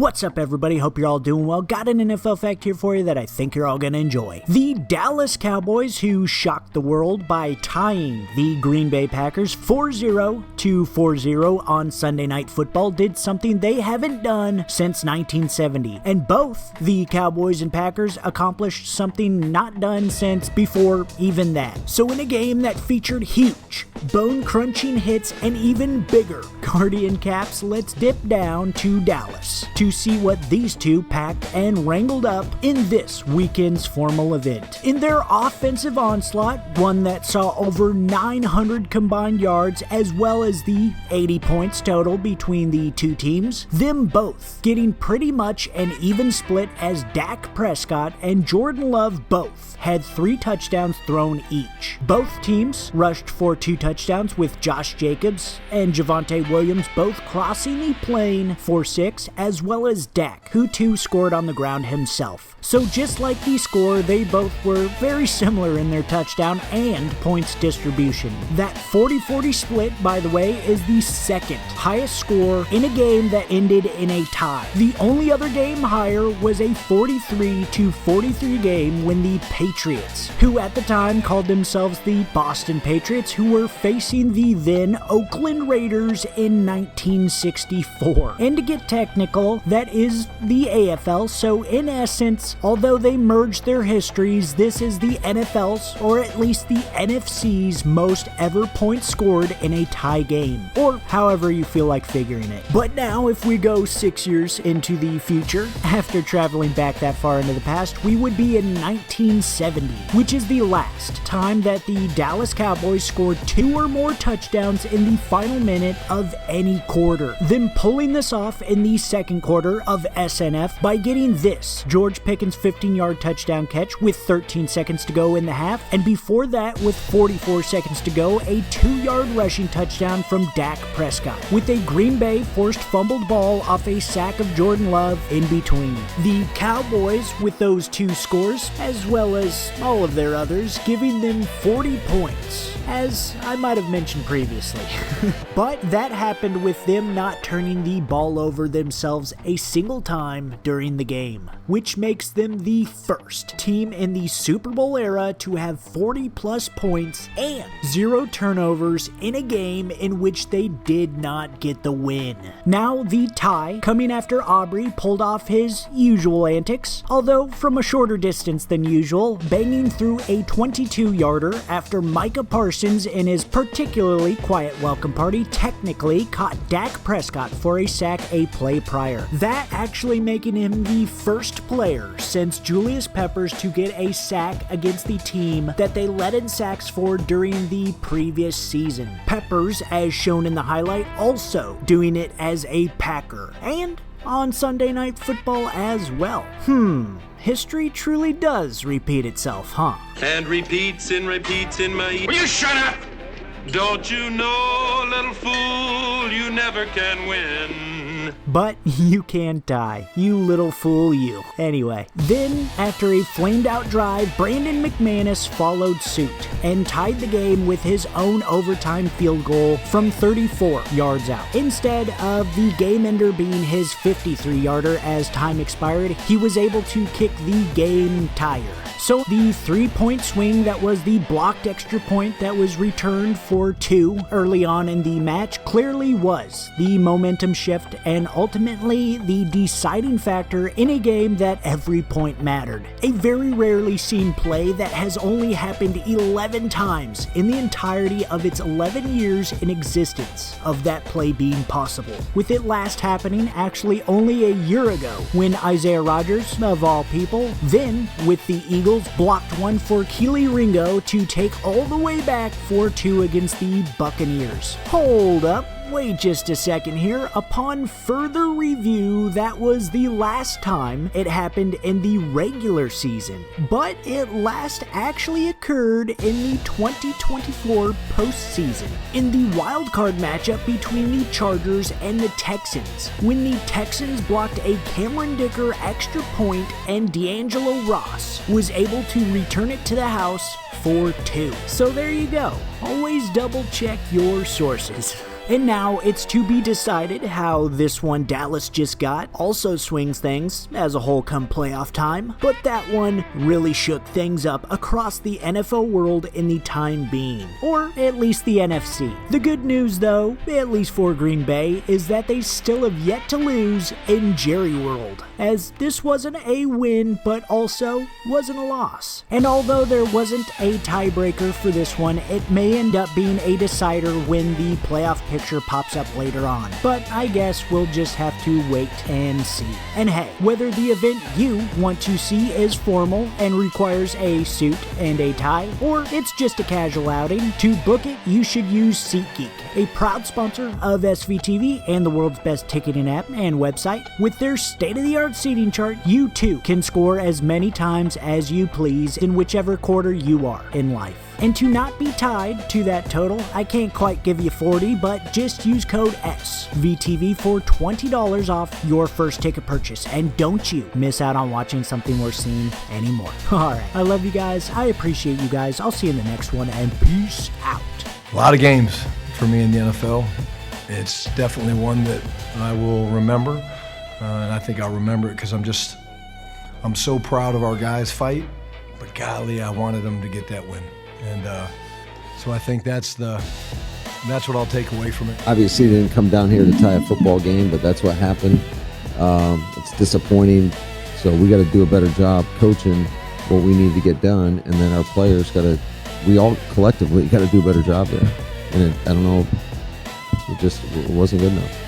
What's up, everybody? Hope you're all doing well. Got an NFL fact here for you that I think you're all going to enjoy. The Dallas Cowboys, who shocked the world by tying the Green Bay Packers 4-0 to 4-0 on Sunday Night Football, did something they haven't done since 1970. And both the Cowboys and Packers accomplished something not done since before even that. So in a game that featured huge, bone-crunching hits and even bigger Guardian caps, let's dip down to Dallas to see what these two packed and wrangled up in this weekend's formal event. In their offensive onslaught, one that saw over 900 combined yards as well as the 80 points total between the two teams, them both getting pretty much an even split as Dak Prescott and Jordan Love both had 3 touchdowns thrown each. Both teams rushed for 2 touchdowns, with Josh Jacobs and Javonte Williams both crossing the plane for 6, as well as Dak, who too scored on the ground himself. So just like the score, they both were very similar in their touchdown and points distribution. That 40-40 split, by the way, is the second highest score in a game that ended in a tie. The only other game higher was a 43-43 game when the Patriots, who at the time called themselves the Boston Patriots, who were facing the then Oakland Raiders in 1964. And to get technical, that is the AFL, so in essence, although they merged their histories, this is the NFL's, or at least the NFC's, most ever points scored in a tie game, or however you feel like figuring it. But now, if we go 6 years into the future, after traveling back that far into the past, we would be in 1970, which is the last time that the Dallas Cowboys scored 2 or more touchdowns in the final minute of any quarter. Them pulling this off in the second quarter of SNF by getting this George Pickens 15-yard touchdown catch with 13 seconds to go in the half, and before that, with 44 seconds to go, a 2-yard rushing touchdown from Dak Prescott, with a Green Bay forced fumbled ball off a sack of Jordan Love in between. The Cowboys, with those 2 scores, as well as all of their others, giving them 40 points, as I might have mentioned previously. But that happened with them not turning the ball over themselves a single time during the game, which makes them the first team in the Super Bowl era to have 40-plus points and 0 turnovers in a game in which they did not get the win. Now the tie, coming after Aubrey pulled off his usual antics, although from a shorter distance than usual, banging through a 22-yarder after Micah Parsons in his particularly quiet welcome party technically caught Dak Prescott for a sack a play prior. That actually making him the first player since Julius Peppers to get a sack against the team that they led in sacks for during the previous season. Peppers, as shown in the highlight, also doing it as a Packer, and on Sunday Night Football as well. History truly does repeat itself, huh? And repeats and repeats in my ear. Will you shut up? Don't you know, little fool, you never can win. But you can't die, you little fool you. Anyway, then after a flamed out drive, Brandon McManus followed suit and tied the game with his own overtime field goal from 34 yards out. Instead of the game ender being his 53-yarder as time expired, he was able to kick the game tire. So the 3-point swing that was the blocked extra point that was returned for 2 early on in the match clearly was the momentum shift and ultimately the deciding factor in a game that every point mattered. A very rarely seen play that has only happened 11 times in the entirety of its 11 years in existence of that play being possible, with it last happening actually only a year ago when Isaiah Rodgers, of all people, then with the Eagles, blocked one for Keely Ringo to take all the way back 4-2 against the Buccaneers. Hold up. Wait just a second here. Upon further review, that was the last time it happened in the regular season, but it last actually occurred in the 2024 postseason, in the wildcard matchup between the Chargers and the Texans, when the Texans blocked a Cameron Dicker extra point and D'Angelo Ross was able to return it to the house for 2. So there you go. Always double check your sources. And now it's to be decided how this one Dallas just got also swings things as a whole come playoff time, but that one really shook things up across the NFL world in the time being, or at least the NFC. The good news though, at least for Green Bay, is that they still have yet to lose in Jerry World, as this wasn't a win but also wasn't a loss. And although there wasn't a tiebreaker for this one, it may end up being a decider when the playoff picture pops up later on, but I guess we'll just have to wait and see. And hey, whether the event you want to see is formal and requires a suit and a tie, or it's just a casual outing, to book it you should use SeatGeek, a proud sponsor of SVTV and the world's best ticketing app and website. With their state-of-the-art seating chart, you too can score as many times as you please in whichever quarter you are in life. And to not be tied to that total, I can't quite give you 40, but just use code SVTV for $20 off your first ticket purchase. And don't you miss out on watching something worth seeing anymore. Alright, I love you guys. I appreciate you guys. I'll see you in the next one, and peace out. A lot of games for me in the NFL. It's definitely one that I will remember. And I think I'll remember it because I'm so proud of our guys' fight. But golly, I wanted them to get that win. And so I think that's what I'll take away from it. Obviously, they didn't come down here to tie a football game, but that's what happened. It's disappointing. So we got to do a better job coaching what we need to get done, and then our players we all collectively got to do a better job there. And I don't know, it wasn't good enough.